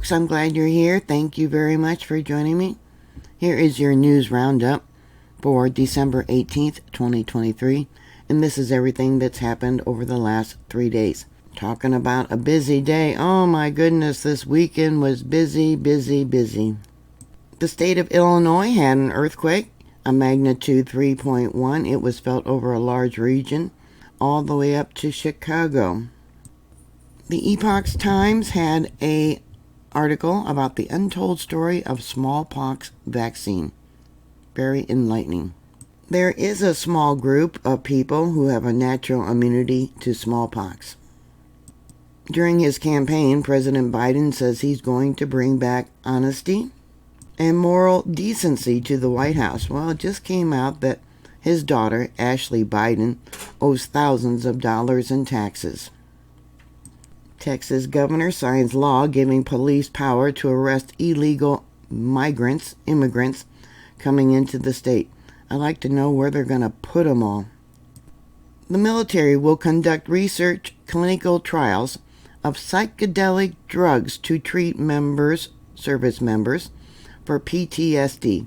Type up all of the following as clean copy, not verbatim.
folks. I'm glad you're here. Thank you very much for joining me. Here is your news roundup for December 18th, 2023. And this is everything that's happened over the last 3 days. Talking about a busy day. Oh my goodness, this weekend was busy, busy, busy. The state of Illinois had an earthquake, a magnitude 3.1. It was felt over a large region, all the way up to Chicago. The Epoch Times had an article about the untold story of smallpox vaccine. Very enlightening. There is a small group of people who have a natural immunity to smallpox. During his campaign, President Biden says he's going to bring back honesty and moral decency to the White House. Well, it just came out that his daughter, Ashley Biden, owes thousands of dollars in taxes. Texas governor signs law giving police power to arrest illegal immigrants coming into the state. I'd like to know where they're going to put them all. The military will conduct research clinical trials of psychedelic drugs to treat service members, for PTSD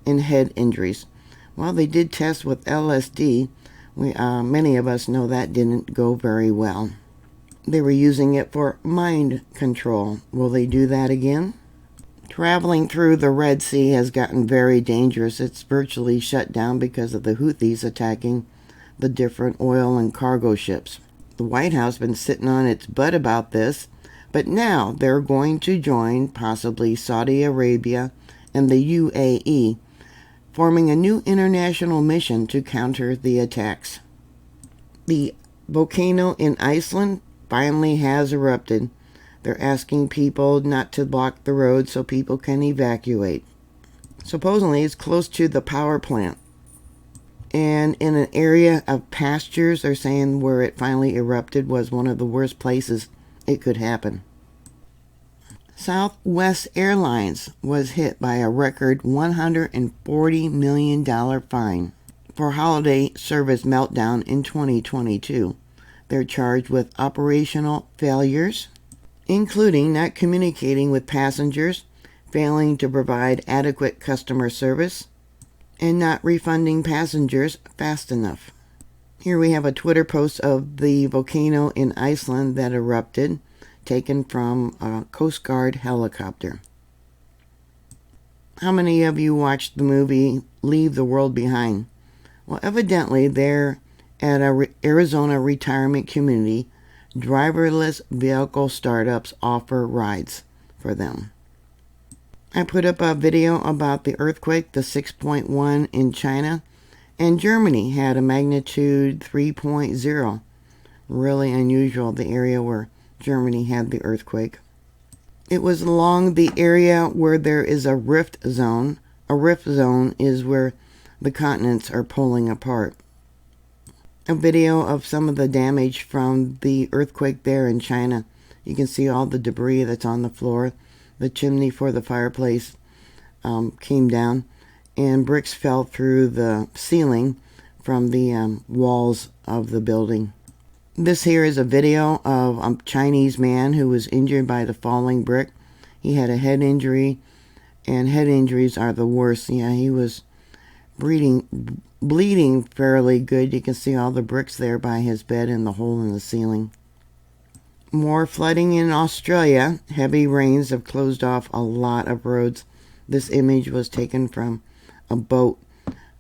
and head injuries. Well, they did tests with LSD. Many of us know that didn't go very well. They were using it for mind control. Will they do that again? Traveling through the Red Sea has gotten very dangerous. It's virtually shut down because of the Houthis attacking the different oil and cargo ships. The White House has been sitting on its butt about this, but now they're going to join possibly Saudi Arabia and the UAE, forming a new international mission to counter the attacks. The volcano in Iceland finally has erupted. They're asking people not to block the road so people can evacuate. Supposedly it's close to the power plant. And in an area of pastures, they're saying where it finally erupted was one of the worst places it could happen. Southwest Airlines was hit by a record $140 million fine for holiday service meltdown in 2022. They're charged with operational failures, including not communicating with passengers, failing to provide adequate customer service, and not refunding passengers fast enough. Here we have a Twitter post of the volcano in Iceland that erupted, taken from a Coast Guard helicopter. How many of you watched the movie Leave the World Behind? Well, evidently they're at a Arizona retirement community. Driverless vehicle startups offer rides for them. I put up a video about the earthquake, the 6.1 in China, and Germany had a magnitude 3.0. Really unusual, the area where Germany had the earthquake. It was along the area where there is a rift zone. A rift zone is where the continents are pulling apart. A video of some of the damage from the earthquake there in China. You can see all the debris that's on the floor. The chimney for the fireplace came down, and bricks fell through the ceiling from the walls of the building. This here is a video of a Chinese man who was injured by the falling brick. He had a head injury, and head injuries are the worst. Yeah, he was bleeding fairly good. You can see all the bricks there by his bed and the hole in the ceiling. More flooding in Australia. Heavy rains have closed off a lot of roads. This image was taken from a boat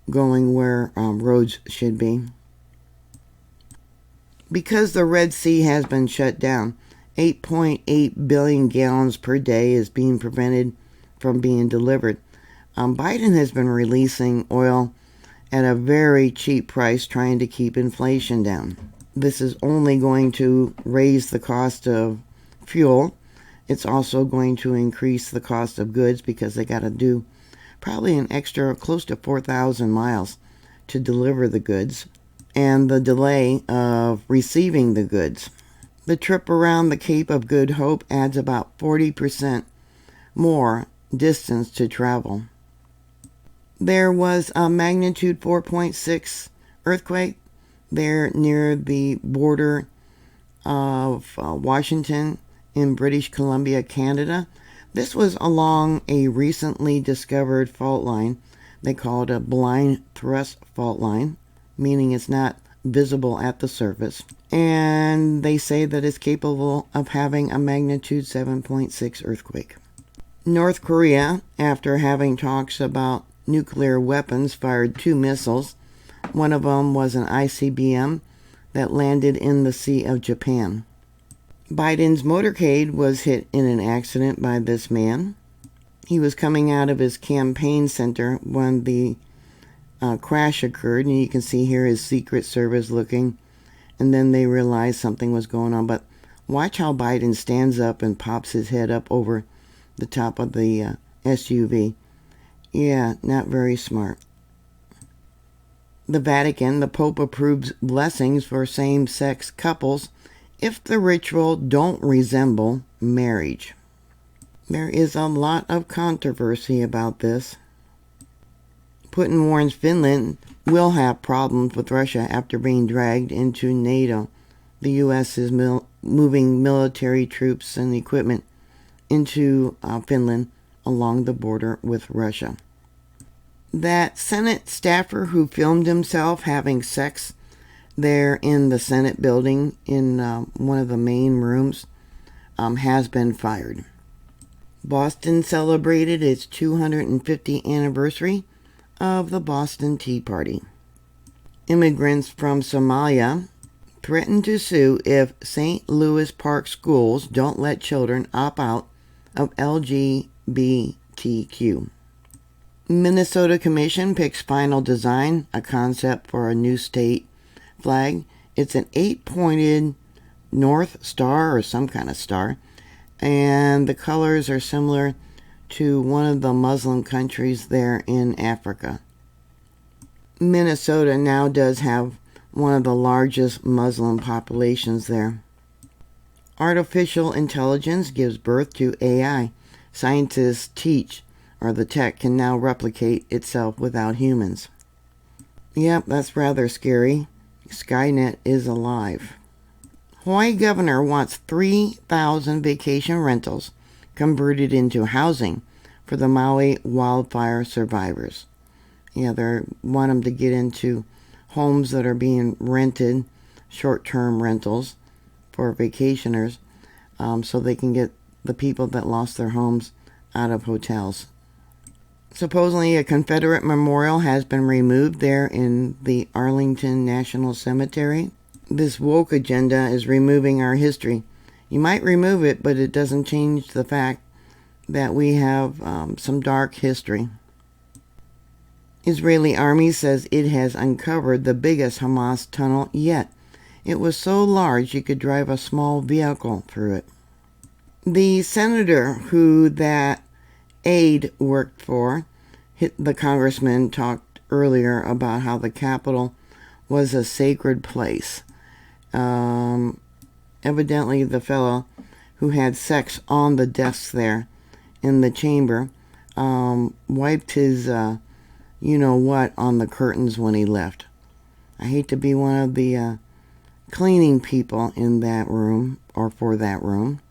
going where roads should be. Because the Red Sea has been shut down, 8.8 billion gallons per day is being prevented from being delivered. Biden has been releasing oil at a very cheap price, trying to keep inflation down. This is only going to raise the cost of fuel. It's also going to increase the cost of goods because they got to do probably an extra close to 4,000 miles to deliver the goods, and the delay of receiving the goods. The trip around the Cape of Good Hope adds about 40% more distance to travel. There was a magnitude 4.6 earthquake there near the border of Washington in British Columbia, Canada. This was along a recently discovered fault line. They call it a blind thrust fault line, meaning it's not visible at the surface. And they say that it's capable of having a magnitude 7.6 earthquake. North Korea, after having talks about nuclear weapons, fired 2 missiles. One of them was an ICBM that landed in the Sea of Japan. Biden's motorcade was hit in an accident by this man. He was coming out of his campaign center when the crash occurred, and you can see here his Secret Service looking, and then they realized something was going on. But watch how Biden stands up and pops his head up over the top of the SUV. Yeah, not very smart. The Vatican, the Pope approves blessings for same-sex couples if the ritual don't resemble marriage. There is a lot of controversy about this. Putin warns Finland will have problems with Russia after being dragged into NATO. The U.S. is moving military troops and equipment into Finland along the border with Russia. That Senate staffer who filmed himself having sex there in the Senate building in one of the main rooms has been fired. Boston celebrated its 250th anniversary of the Boston Tea Party. Immigrants from Somalia threaten to sue if St. Louis Park schools don't let children opt out of LGBTQ. Minnesota Commission picks final design, a concept for a new state flag. It's an 8-pointed North Star or some kind of star, and the colors are similar to one of the Muslim countries there in Africa. Minnesota now does have one of the largest Muslim populations there. Artificial intelligence gives birth to AI. Scientists teach, or the tech can now replicate itself without humans. Yep, that's rather scary. Skynet is alive. Hawaii governor wants 3,000 vacation rentals converted into housing for the Maui wildfire survivors. Yeah, they want them to get into homes that are being rented, short-term rentals for vacationers, so they can get the people that lost their homes out of hotels. Supposedly a Confederate memorial has been removed there in the Arlington National Cemetery. This woke agenda is removing our history. You might remove it, but it doesn't change the fact that we have some dark history. Israeli army says it has uncovered the biggest Hamas tunnel yet. It was so large you could drive a small vehicle through it. The senator who that aide worked for, the congressman talked earlier about how the Capitol was a sacred place. Evidently the fellow who had sex on the desks there in the chamber wiped his you-know-what on the curtains when he left. I hate to be one of the cleaning people in that room or for that room.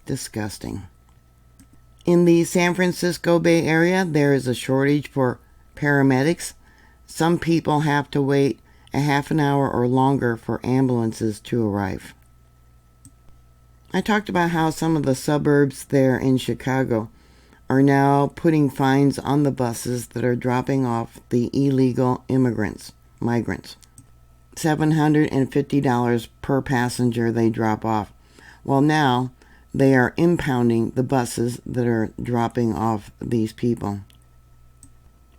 Disgusting. In the San Francisco Bay Area, there is a shortage for paramedics. Some people have to wait a half an hour or longer for ambulances to arrive. I talked about how some of the suburbs there in Chicago are now putting fines on the buses that are dropping off the illegal migrants. $750 per passenger they drop off. Well, now they are impounding the buses that are dropping off these people.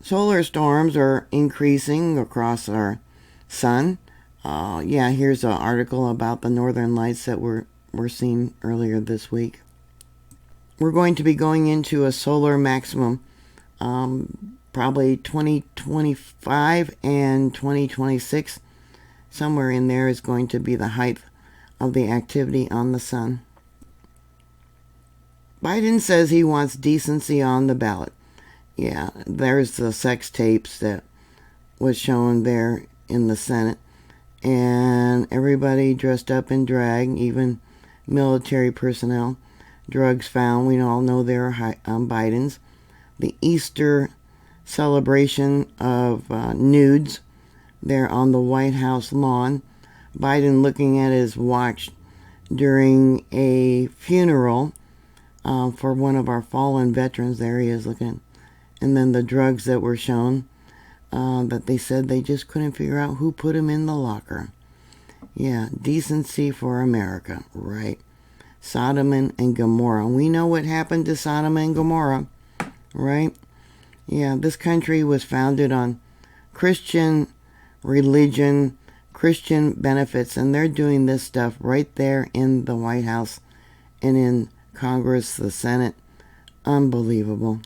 Solar storms are increasing across our sun. Here's an article about the northern lights that were seen earlier this week. We're going to be going into a solar maximum, probably 2025 and 2026. Somewhere in there is going to be the height of the activity on the sun. Biden says he wants decency on the ballot. Yeah, there's the sex tapes that was shown there in the Senate. And everybody dressed up in drag, even military personnel, drugs found. We all know they're Biden's. The Easter celebration of nudes. They're on the White House lawn. Biden looking at his watch during a funeral for one of our fallen veterans. There he is looking. And then the drugs that were shown that they said they just couldn't figure out who put them in the locker. Yeah, decency for America, right? Sodom and Gomorrah. We know what happened to Sodom and Gomorrah, right? Yeah, this country was founded on Christian religion, Christian benefits, and they're doing this stuff right there in the White House and in Congress, the Senate. Unbelievable.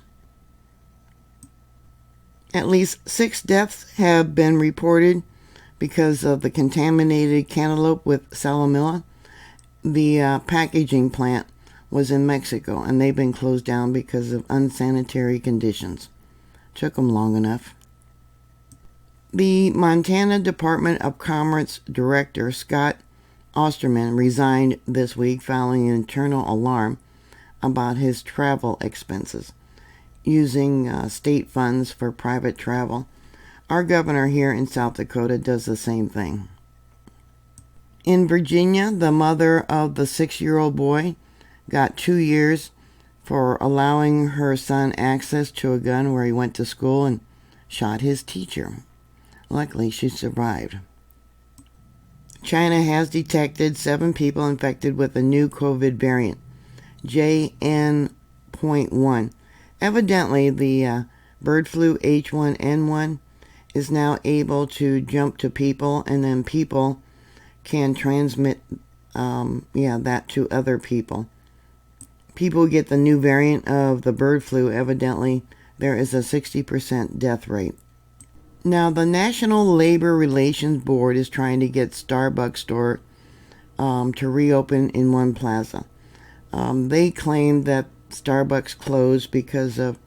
At least 6 deaths have been reported because of the contaminated cantaloupe with salmonella. The packaging plant was in Mexico, and they've been closed down because of unsanitary conditions. Took them long enough. The Montana Department of Commerce Director, Scott Osterman, resigned this week following an internal alarm about his travel expenses, using state funds for private travel. Our governor here in South Dakota does the same thing. In Virginia, the mother of the 6-year-old boy got 2 years for allowing her son access to a gun where he went to school and shot his teacher. Luckily, she survived. China has detected 7 people infected with a new COVID variant, JN.1. Evidently, the bird flu H1N1 is now able to jump to people, and then people can transmit that to other people. People get the new variant of the bird flu. Evidently, there is a 60% death rate. Now, the National Labor Relations Board is trying to get Starbucks store to reopen in one plaza. They claimed that Starbucks closed because of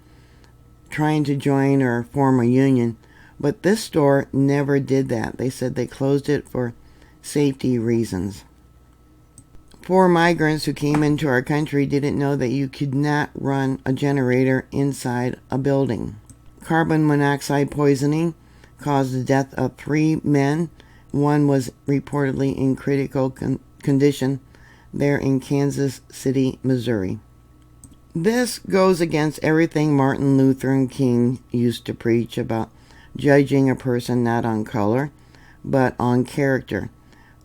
trying to join or form a union, but this store never did that. They said they closed it for safety reasons. 4 migrants who came into our country didn't know that you could not run a generator inside a building. Carbon monoxide poisoning caused the death of 3 men. One was reportedly in critical condition there in Kansas City, Missouri. This goes against everything Martin Luther King used to preach about judging a person not on color, but on character.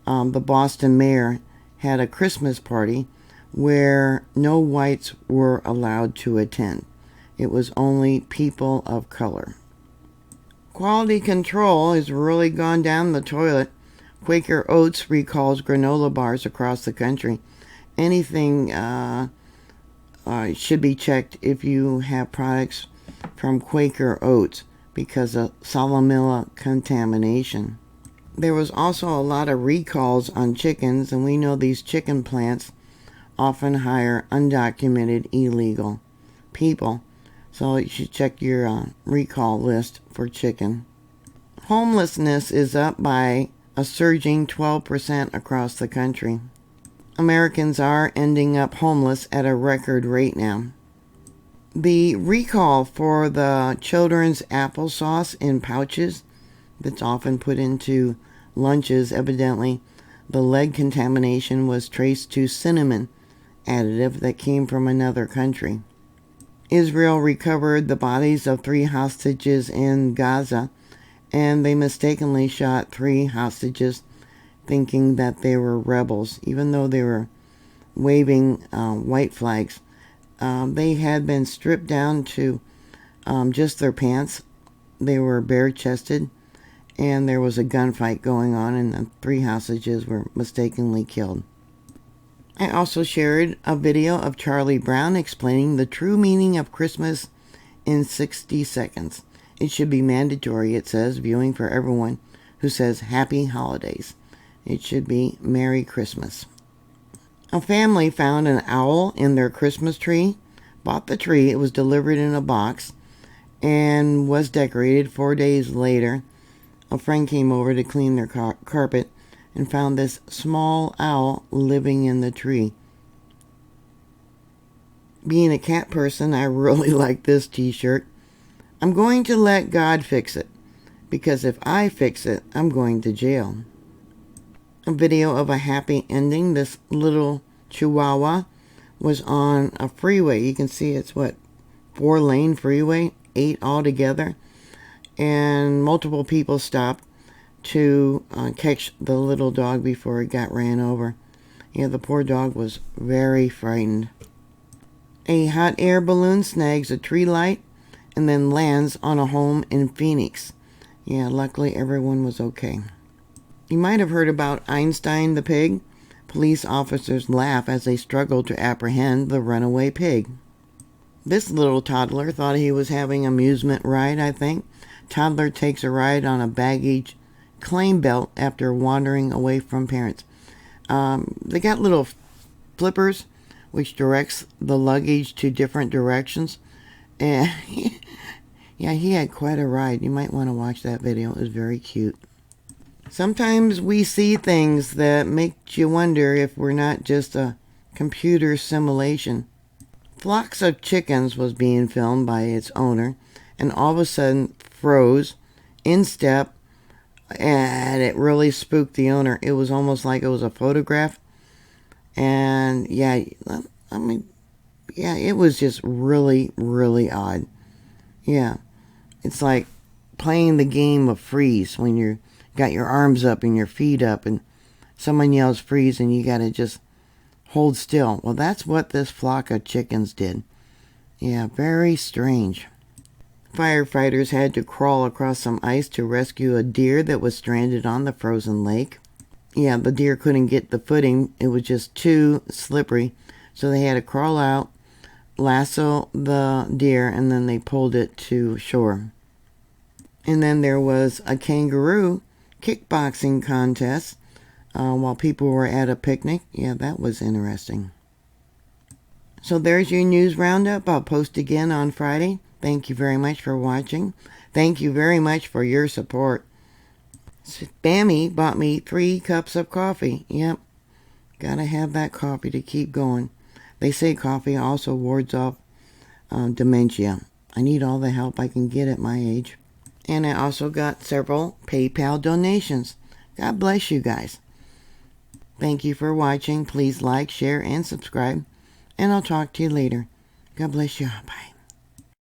The Boston mayor had a Christmas party where no whites were allowed to attend. It was only people of color. Quality control has really gone down the toilet. Quaker Oats recalls granola bars across the country. Anything should be checked if you have products from Quaker Oats because of salmonella contamination. There was also a lot of recalls on chickens, and we know these chicken plants often hire undocumented illegal people. So you should check your recall list for chicken. Homelessness is up by a surging 12% across the country. Americans are ending up homeless at a record rate now. The recall for the children's applesauce in pouches that's often put into lunches, evidently the lead contamination was traced to cinnamon additive that came from another country. Israel recovered the bodies of 3 hostages in Gaza, and they mistakenly shot 3 hostages thinking that they were rebels, even though they were waving white flags. They had been stripped down to just their pants. They were bare-chested, and there was a gunfight going on, and the 3 hostages were mistakenly killed. I also shared a video of Charlie Brown explaining the true meaning of Christmas in 60 seconds. It should be mandatory, it says, viewing for everyone who says Happy Holidays. It should be Merry Christmas. A family found an owl in their Christmas tree, bought the tree, it was delivered in a box, and was decorated. 4 days later, a friend came over to clean their carpet and found this small owl living in the tree. Being a cat person, I really like this t-shirt. I'm going to let God fix it, because if I fix it, I'm going to jail. A video of a happy ending. This little chihuahua was on a freeway. You can see it's 4-lane freeway, 8 altogether. And multiple people stopped to catch the little dog before it got ran over. Yeah, the poor dog was very frightened. A hot air balloon snags a tree light and then lands on a home in Phoenix. Yeah, luckily everyone was okay. You might have heard about Einstein the pig. Police officers laugh as they struggle to apprehend the runaway pig. This little toddler thought he was having an amusement ride, I think. Toddler takes a ride on a baggage claim belt after wandering away from parents. They got little flippers which directs the luggage to different directions. And yeah, he had quite a ride. You might want to watch that video. It was very cute. Sometimes we see things that make you wonder if we're not just a computer simulation. Flocks of chickens was being filmed by its owner, and all of a sudden froze in step, and it really spooked the owner. It was almost like it was a photograph. And yeah, it was just really, really odd. Yeah, it's like playing the game of freeze when you got your arms up and your feet up and someone yells freeze and you gotta just hold still. Well, that's what this flock of chickens did. Yeah, very strange. Firefighters had to crawl across some ice to rescue a deer that was stranded on the frozen lake. Yeah, the deer couldn't get the footing. It was just too slippery. So they had to crawl out, lasso the deer, and then they pulled it to shore. And then there was a kangaroo kickboxing contest while people were at a picnic. Yeah, that was interesting. So there's your news roundup. I'll post again on Friday. Thank you very much for watching. Thank you very much for your support. Spammy bought me 3 cups of coffee. Yep, gotta have that coffee to keep going. They say coffee also wards off dementia. I need all the help I can get at my age. And I also got several PayPal donations. God bless you guys. Thank you for watching. Please like, share, and subscribe. And I'll talk to you later. God bless you. Bye.